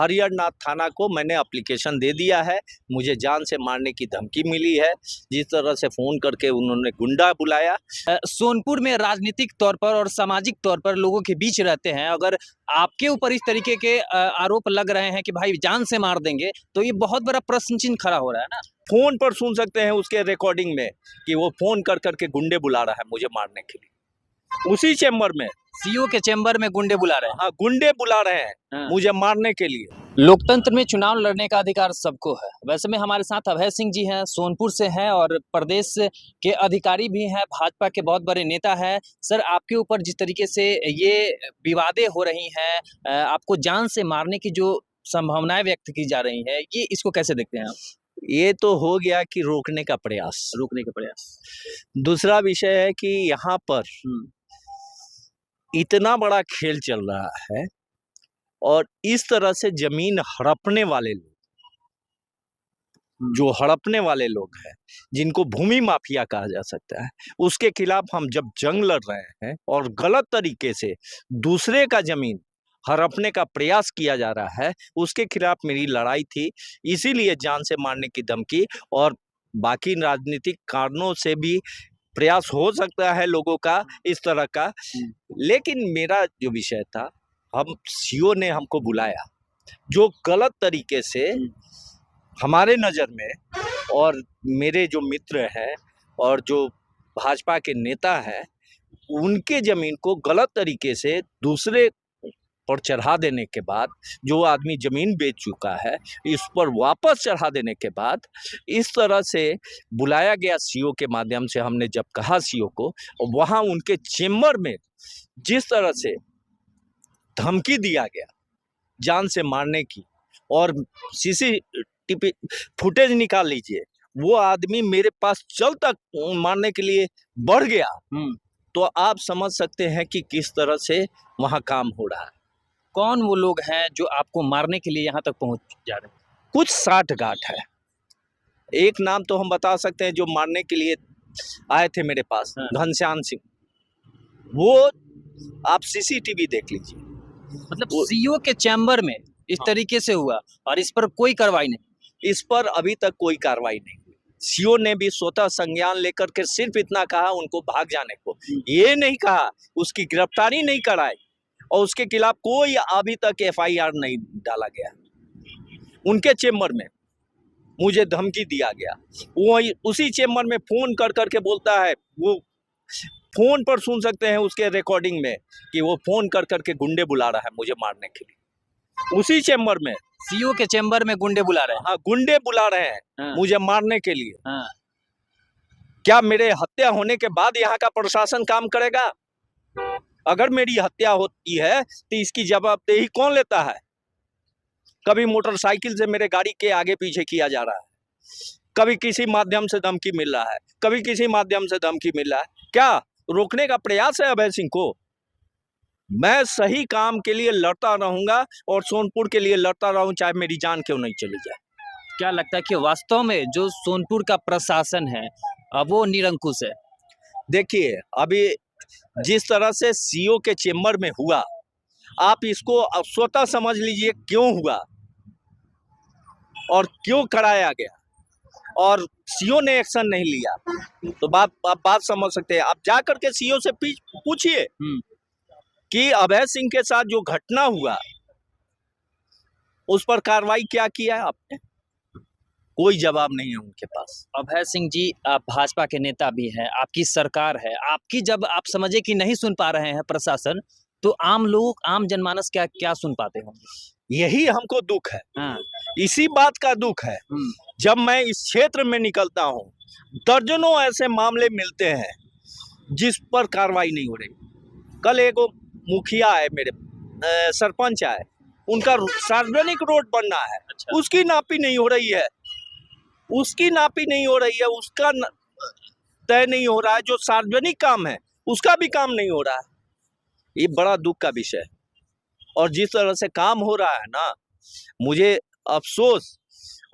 हरिहरनाथ थाना को मैंने एप्लीकेशन दे दिया है। मुझे जान से मारने की धमकी मिली है। जिस तरह से फ़ोन करके उन्होंने गुंडा बुलाया। सोनपुर में राजनीतिक तौर पर और सामाजिक तौर पर लोगों के बीच रहते हैं, अगर आपके ऊपर इस तरीके के आरोप लग रहे हैं कि भाई जान से मार देंगे, तो ये बहुत बड़ा प्रश्न चिन्ह खड़ा हो रहा है ना। फ़ोन पर सुन सकते हैं उसके रिकॉर्डिंग में कि वो फ़ोन कर करके गुंडे बुला रहा है मुझे मारने के लिए। उसी चैम्बर में, सीओ के चैम्बर में गुंडे बुला रहे हैं। हाँ, गुंडे बुला रहे हैं हाँ। मुझे मारने के लिए। लोकतंत्र में चुनाव लड़ने का अधिकार सबको है। वैसे में हमारे साथ अभय सिंह जी हैं, सोनपुर से हैं और प्रदेश के अधिकारी भी हैं, भाजपा के बहुत बड़े नेता हैं। सर, आपके ऊपर जिस तरीके से ये विवादें हो रही हैं, आपको जान से मारने की जो संभावनाएं व्यक्त की जा रही हैं, ये इसको कैसे देखते हैं आप? ये तो हो गया कि रोकने का प्रयास। रोकने का प्रयास। दूसरा विषय है कि यहाँ पर इतना बड़ा खेल चल रहा है और इस तरह से जमीन हड़पने वाले लोग, जो हड़पने वाले लोग हैं, जिनको भूमि माफिया कहा जा सकता है, उसके खिलाफ हम जब जंग लड़ रहे हैं और गलत तरीके से दूसरे का जमीन हड़पने का प्रयास किया जा रहा है, उसके खिलाफ मेरी लड़ाई थी। इसीलिए जान से मारने की धमकी और बाकी राजनीतिक कारणों से भी प्रयास हो सकता है लोगों का इस तरह का। लेकिन मेरा जो विषय था, हम सीओ ने हमको बुलाया जो गलत तरीके से हमारे नज़र में, और मेरे जो मित्र हैं और जो भाजपा के नेता हैं, उनके ज़मीन को गलत तरीके से दूसरे पर चढ़ा देने के बाद, जो आदमी ज़मीन बेच चुका है, इस पर वापस चढ़ा देने के बाद इस तरह से बुलाया गया सीओ के माध्यम से। हमने जब कहा सीओ को, वहाँ उनके चेम्बर में जिस तरह से धमकी दिया गया जान से मारने की, और सीसीटीवी फुटेज निकाल लीजिए, वो आदमी मेरे पास चल तक मारने के लिए बढ़ गया, तो आप समझ सकते हैं कि किस तरह से वहाँ काम हो रहा है। कौन वो लोग हैं जो आपको मारने के लिए यहाँ तक पहुँच जा रहे हैं? कुछ साठ-गांठ है। एक नाम तो हम बता सकते हैं जो मारने के लिए आए थे मेरे पास, हाँ। घनश्याम सिंह। वो आप सीसीटीवी देख लीजिए। मतलब सीओ के चैम्बर में इस तरीके से हुआ और इस पर कोई कार्रवाई नहीं। इस पर अभी तक कोई कार्रवाई नहीं हुई। सीओ ने भी स्वतः संज्ञान लेकर के सिर्फ इतना कहा उनको भाग जाने को, ये नहीं कहा उसकी गिरफ्तारी नहीं कराई, और उसके खिलाफ कोई अभी तक एफआईआर नहीं डाला गया। उनके चेम्बर में मुझे धमकी दिया गया। वो उसी चेम्बर में फ़ोन कर करके बोलता है, वो फ़ोन पर सुन सकते हैं उसके रिकॉर्डिंग में कि वो फ़ोन कर करके गुंडे बुला रहा है मुझे मारने के लिए। उसी चेम्बर में, सीओ के चैम्बर में गुंडे बुला रहे हैं। हाँ, गुंडे बुला रहे हैं हाँ। मुझे मारने के लिए। हाँ। क्या मेरे हत्या होने के बाद यहाँ का प्रशासन काम करेगा? अगर मेरी हत्या होती है तो इसकी जवाबदेही कौन लेता है? कभी मोटरसाइकिल से मेरे गाड़ी के आगे पीछे किया जा रहा है, कभी किसी माध्यम से धमकी मिल रहा है, कभी किसी माध्यम से धमकी मिल रहा है। क्या रोकने का प्रयास है अभय सिंह को? मैं सही काम के लिए लड़ता रहूंगा और सोनपुर के लिए लड़ता रहूं, चाहे मेरी जान क्यों नहीं चली जाए। क्या लगता है कि वास्तव में जो सोनपुर का प्रशासन है वो निरंकुश है? देखिए, अभी जिस तरह से सीओ के चेम्बर में हुआ, आप इसको स्वतः समझ लीजिए क्यों हुआ और क्यों कराया गया, और सीओ ने एक्शन नहीं लिया, तो आप बात समझ सकते हैं। आप जा करके सीओ से पूछिए कि अभय सिंह के साथ जो घटना हुआ उस पर कार्रवाई क्या किया है आपने? कोई जवाब नहीं है उनके पास। अभय सिंह जी, आप भाजपा के नेता भी हैं, आपकी सरकार है, आपकी जब आप समझे कि नहीं सुन पा रहे हैं प्रशासन, तो आम लोग, आम जनमानस क्या क्या सुन पाते होंगे? यही हमको दुख है। हाँ। इसी बात का दुख है। जब मैं इस क्षेत्र में निकलता हूँ, दर्जनों ऐसे मामले मिलते हैं जिस पर कार्रवाई नहीं हो रही। कल एक मुखिया है, मेरे सरपंच आए, उनका सार्वजनिक रोड बनना है। अच्छा। उसकी नापी नहीं हो रही है, उसकी नापी नहीं हो रही है, उसका तय नहीं हो रहा है। जो सार्वजनिक काम है उसका भी काम नहीं हो रहा है। ये बड़ा दुख का विषय है। और जिस तरह से काम हो रहा है ना, मुझे अफसोस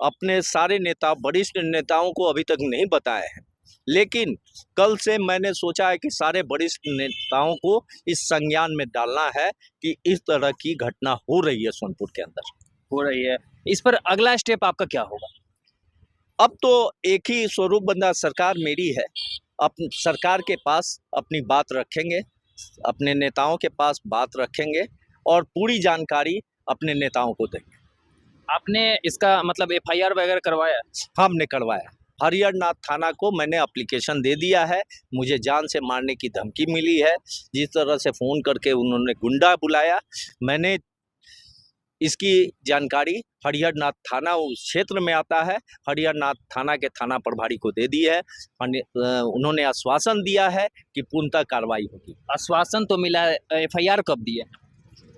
अपने सारे नेता, वरिष्ठ नेताओं को अभी तक नहीं बताए हैं, लेकिन कल से मैंने सोचा है कि सारे वरिष्ठ नेताओं को इस संज्ञान में डालना है कि इस तरह की घटना हो रही है सोनपुर के अंदर। हो रही है। इस पर अगला स्टेप आपका क्या होगा? अब तो एक ही स्वरूप बंदा सरकार मेरी है। अपन सरकार के पास अपनी बात रखेंगे, अपने नेताओं के पास बात रखेंगे और पूरी जानकारी अपने नेताओं को देंगे। आपने इसका मतलब एफआईआर वगैरह करवाया? हमने करवाया। हरिहरनाथ थाना को मैंने एप्लीकेशन दे दिया है। मुझे जान से मारने की धमकी मिली है। जिस तरह से फ़ोन करके उन्होंने गुंडा बुलाया, मैंने इसकी जानकारी हरिहरनाथ थाना उस क्षेत्र में आता है, हरिहरनाथ थाना के थाना प्रभारी को दे दी है। उन्होंने आश्वासन दिया है कि पूर्णतः कार्रवाई होगी। आश्वासन तो मिला है, एफआईआर कब दी है?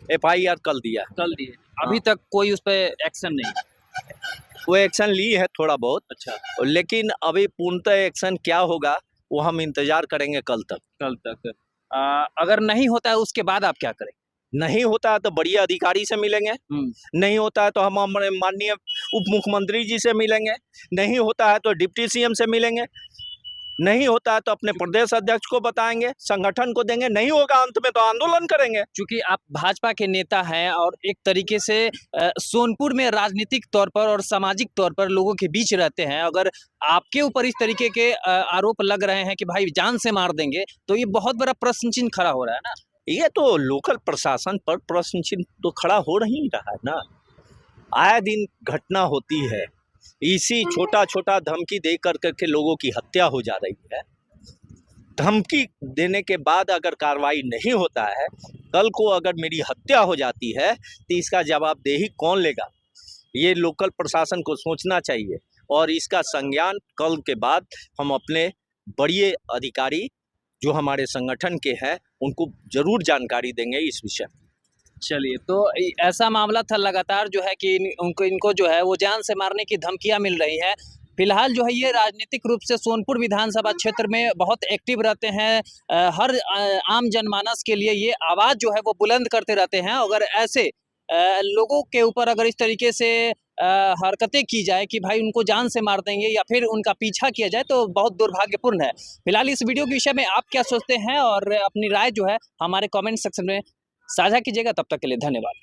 एफआईआर कल दिया है। कल दी है। अभी तक कोई उस पे एक्शन नहीं? वो एक्शन ली है थोड़ा बहुत, अच्छा, लेकिन अभी पूर्णतः एक्शन क्या होगा वो हम इंतजार करेंगे कल तक। कल तक। अगर नहीं होता है उसके बाद आप क्या करेंगे? नहीं होता है तो बढ़िया अधिकारी से मिलेंगे, नहीं होता है तो हम हमारे माननीय उप मुख्यमंत्री जी से मिलेंगे, नहीं होता है तो डिप्टी सीएम से मिलेंगे, नहीं होता है तो अपने प्रदेश अध्यक्ष को बताएंगे, संगठन को देंगे, नहीं होगा अंत में तो आंदोलन करेंगे। चूंकि आप भाजपा के नेता हैं और एक तरीके से सोनपुर में राजनीतिक तौर पर और सामाजिक तौर पर लोगों के बीच रहते हैं, अगर आपके ऊपर इस तरीके के आरोप लग रहे हैं कि भाई जान से मार देंगे, तो ये बहुत बड़ा प्रश्न चिन्ह खड़ा हो रहा है ना। ये तो लोकल प्रशासन पर प्रश्न चिन्ह तो खड़ा हो नहीं रहा है ना। आए दिन घटना होती है, इसी छोटा छोटा धमकी दे कर के लोगों की हत्या हो जा रही है। धमकी देने के बाद अगर कार्रवाई नहीं होता है, कल को अगर मेरी हत्या हो जाती है तो इसका जवाबदेही कौन लेगा? ये लोकल प्रशासन को सोचना चाहिए और इसका संज्ञान कल के बाद हम अपने बड़े अधिकारी जो हमारे संगठन के हैं उनको जरूर जानकारी देंगे इस विषय में। चलिए, तो ऐसा मामला था लगातार जो है कि इनको जो है वो जान से मारने की धमकियां मिल रही हैं। फिलहाल जो है ये राजनीतिक रूप से सोनपुर विधानसभा क्षेत्र में बहुत एक्टिव रहते हैं। हर आम जनमानस के लिए ये आवाज़ जो है वो बुलंद करते रहते हैं। अगर ऐसे लोगों के ऊपर अगर इस तरीके से हरकतें की जाए कि भाई उनको जान से मार देंगे या फिर उनका पीछा किया जाए, तो बहुत दुर्भाग्यपूर्ण है। फिलहाल इस वीडियो के विषय में आप क्या सोचते हैं और अपनी राय जो है हमारे कमेंट सेक्शन में साझा कीजिएगा। तब तक के लिए धन्यवाद।